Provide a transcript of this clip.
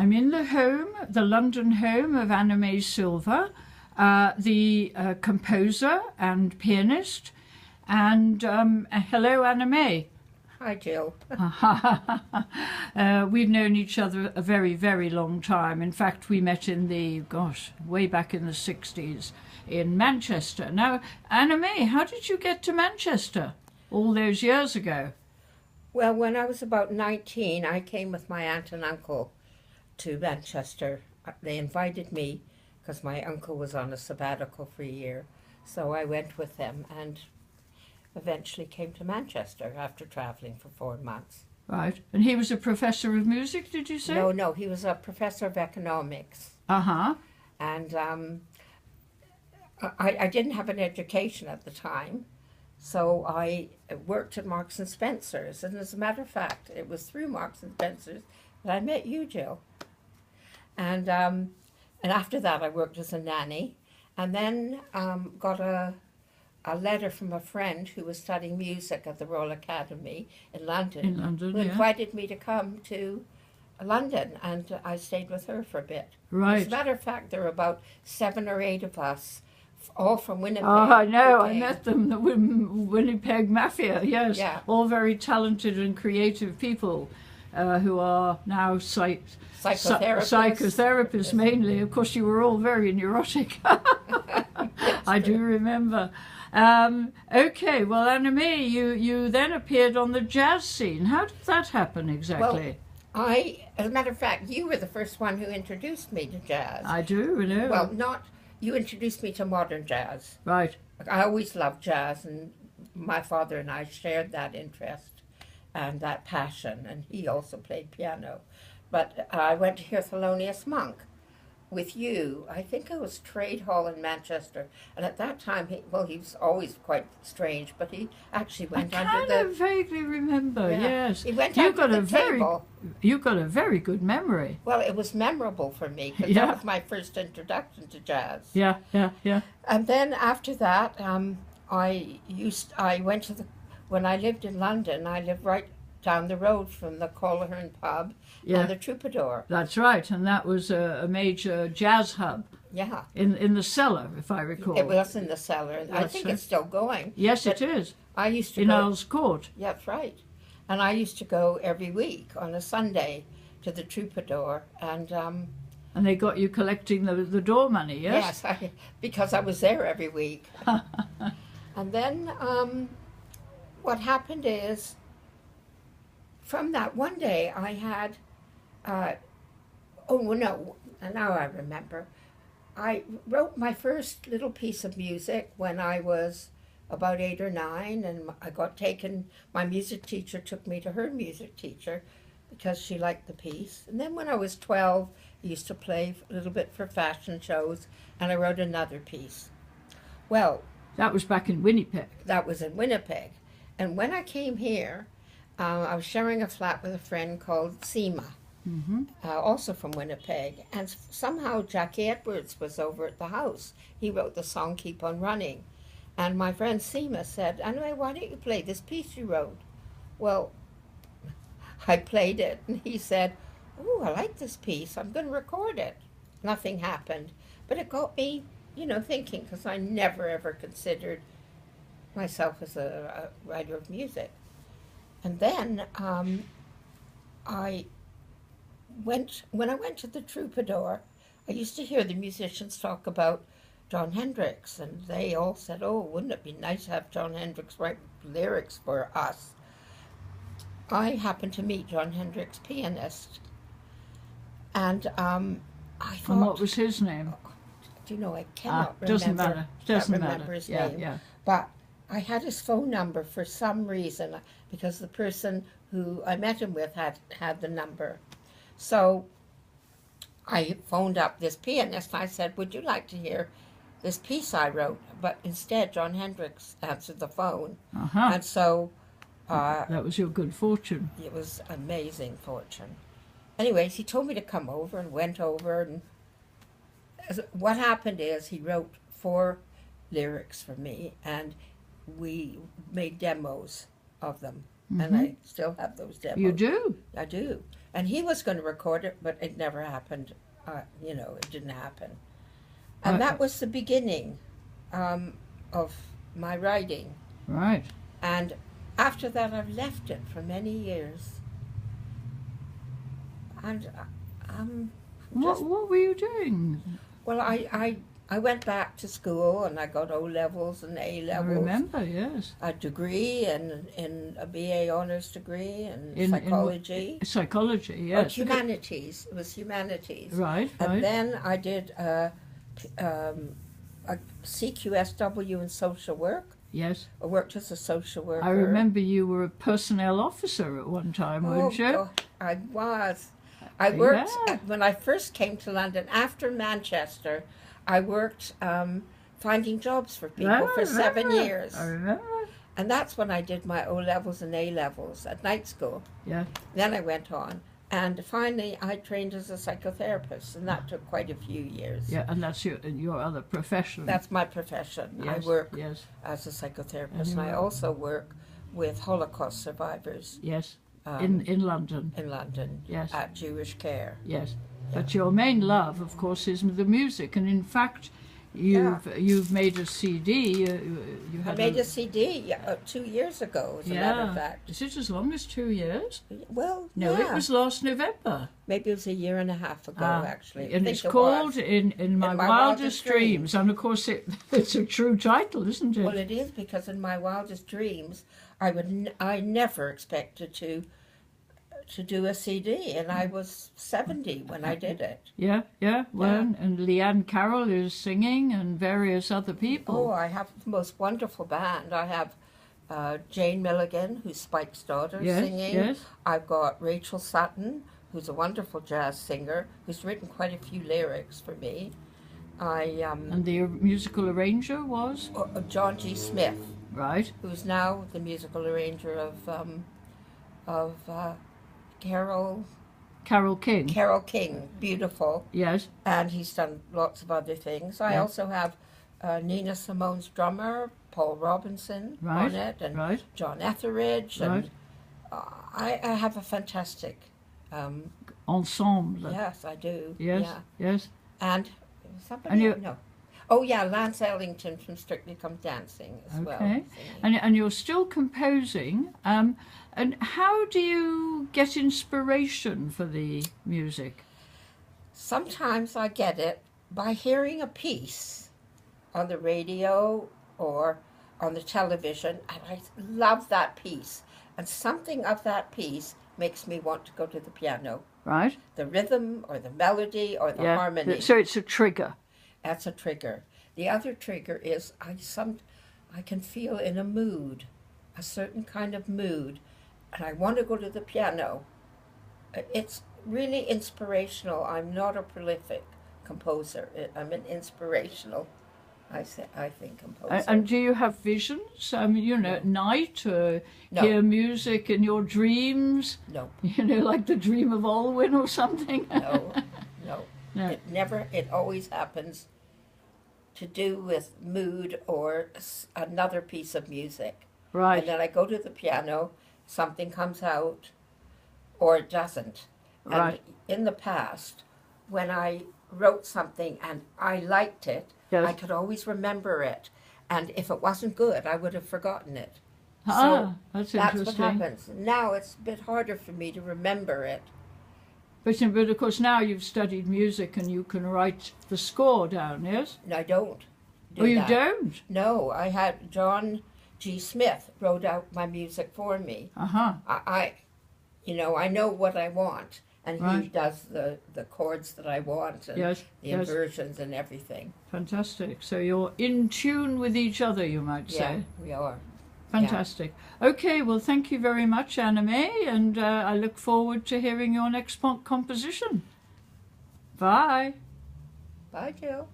I'm in the London home of Anna Mae Silver, the composer and pianist. And hello, Anna Mae. Hi, Jill. We've known each other a very, very long time. In fact, we met in way back in the 60s in Manchester. Now, Anna Mae, how did you get to Manchester all those years ago? Well, when I was about 19, I came with my aunt and uncle to Manchester. They invited me because my uncle was on a sabbatical for a year. So I went with them and eventually came to Manchester after traveling for 4 months. Right. And he was a professor of music, did you say? No, he was a professor of economics. Uh-huh. And I didn't have an education at the time, so I worked at Marks and Spencer's. And as a matter of fact, it was through Marks and Spencer's that I met you, Jill. And after that, I worked as a nanny, and then got a letter from a friend who was studying music at the Royal Academy in London, who invited me to come to London, and I stayed with her for a bit. Right. As a matter of fact, there were about 7 or 8 of us, all from Winnipeg. Oh, I know. I met them, the Winnipeg Mafia, yes. Yeah. All very talented and creative people who are now psychotherapists mainly. Of course, you were all very neurotic. I do remember. Okay, well, Anna Mae, you then appeared on the jazz scene. How did that happen exactly? Well, as a matter of fact, you were the first one who introduced me to jazz. I do, you know. Well, you introduced me to modern jazz. Right. I always loved jazz, and my father and I shared that interest and that passion, and he also played piano. But I went to hear Thelonious Monk with you. I think it was Trade Hall in Manchester, and at that time, he was always quite strange, but he actually went under the... I kind of vaguely remember, yes. He went under the table. You got a very good memory. Well, it was memorable for me, because that was my first introduction to jazz. Yeah. And then after that, when I lived in London, I lived right down the road from the Colahern pub and the Troubadour. That's right, and that was a major jazz hub. Yeah. In the cellar, if I recall. It was in the cellar, and I think it's still going. Yes, it is. I used to in go... Earl's Court. Yeah, that's right. And I used to go every week on a Sunday to the Troubadour, and they got you collecting the door money, yes? Yes, because I was there every week. And then what happened is, from that one day I had, now I remember, I wrote my first little piece of music when I was about 8 or 9, and my music teacher took me to her music teacher because she liked the piece. And then when I was 12, I used to play a little bit for fashion shows, and I wrote another piece. Well... That was back in Winnipeg. That was in Winnipeg. And when I came here, I was sharing a flat with a friend called Seema, also from Winnipeg. And somehow Jackie Edwards was over at the house. He wrote the song Keep On Running. And my friend Seema said, "Anyway, why don't you play this piece you wrote?" Well, I played it, and he said, "Oh, I like this piece. I'm going to record it." Nothing happened. But it got me, thinking, because I never, ever considered myself as a writer of music. And then when I went to the Troubadour, I used to hear the musicians talk about Jon Hendricks, and they all said, "Oh, wouldn't it be nice to have Jon Hendricks write lyrics for us?" I happened to meet Jon Hendricks' pianist, and I thought... And what was his name? Do you know, I cannot remember. Doesn't matter. Doesn't remember matter. His name. Yeah. But I had his phone number for some reason, because the person who I met him with had the number. So I phoned up this pianist, and I said, "Would you like to hear this piece I wrote?" But instead, Jon Hendricks answered the phone. And so... that was your good fortune. It was amazing fortune. Anyways, he told me to come over, and went over, and what happened is he wrote 4 lyrics for me, and we made demos of them. And I still have those demos. You do? I do. And he was going to record it, but it never happened. You know, it didn't happen. And that was the beginning of my writing. Right. And after that, I've left it for many years. And what were you doing? Well, I went back to school and I got O levels and A levels. I remember, yes. A degree and in a BA honors degree in psychology. Psychology, yes. Oh, humanities. It was humanities. Right. And then I did a CQSW in social work. Yes. I worked as a social worker. I remember you were a personnel officer at one time, weren't you? Oh, I was. I worked when I first came to London after Manchester. I worked finding jobs for people for 7 years. I remember. And that's when I did my O levels and A levels at night school. Yeah. Then I went on. And finally, I trained as a psychotherapist, and that took quite a few years. Yeah, and that's your other profession. That's my profession. Yes, I work yes. as a psychotherapist, and I also work with Holocaust survivors. Yes, in London. In London, yes. At Jewish Care. Yes, yeah. But your main love, of course, is the music, and in fact, you've made a CD. I made a CD 2 years ago, as a matter of fact. Is it as long as 2 years? Well, no, it was last November. Maybe it was 1.5 years ago, actually. And it's called In My Wildest Dreams. And of course, it's a true title, isn't it? Well, it is, because in my wildest dreams, I never expected to do a CD, and I was 70 when I did it. Yeah. Well, and Leanne Carroll is singing, and various other people. Oh, I have the most wonderful band. I have Jane Milligan, who's Spike's daughter, singing. Yes. I've got Rachel Sutton, who's a wonderful jazz singer, who's written quite a few lyrics for me. And the musical arranger was? John G. Smith. Right. Who's now the musical arranger of Carol King. Carol King, beautiful. Yes. And he's done lots of other things. I also have Nina Simone's drummer, Paul Robinson, on it, and John Etheridge. And I have a fantastic ensemble. Yes, I do. Yes, yes. And somebody, Oh, yeah, Lance Ellington from Strictly Come Dancing as well. Okay. And you're still composing. And how do you get inspiration for the music? Sometimes I get it by hearing a piece on the radio or on the television, and I love that piece. And something of that piece makes me want to go to the piano. Right. The rhythm or the melody or the harmony. So it's a trigger. That's a trigger. The other trigger is I can feel in a mood, a certain kind of mood, and I want to go to the piano. It's really inspirational. I'm not a prolific composer. I'm an inspirational, I think, composer. And do you have visions? I mean, at night, hear music in your dreams? No. Like the dream of Olwyn or something? No. It always happens to do with mood or another piece of music. Right. And then I go to the piano, something comes out, or it doesn't. Right. And in the past, when I wrote something and I liked it, I could always remember it. And if it wasn't good, I would have forgotten it. So that's what happens. Now it's a bit harder for me to remember it. But of course now you've studied music and you can write the score down, yes? No, I don't do that. You don't? No, I had John G. Smith wrote out my music for me. I know what I want, and he does the chords that I want and the inversions and everything. Fantastic. So you're in tune with each other, you might say. Yeah, we are. Fantastic. Yeah. Okay, well, thank you very much, Anna Mae, and I look forward to hearing your next composition. Bye. Bye, Jill.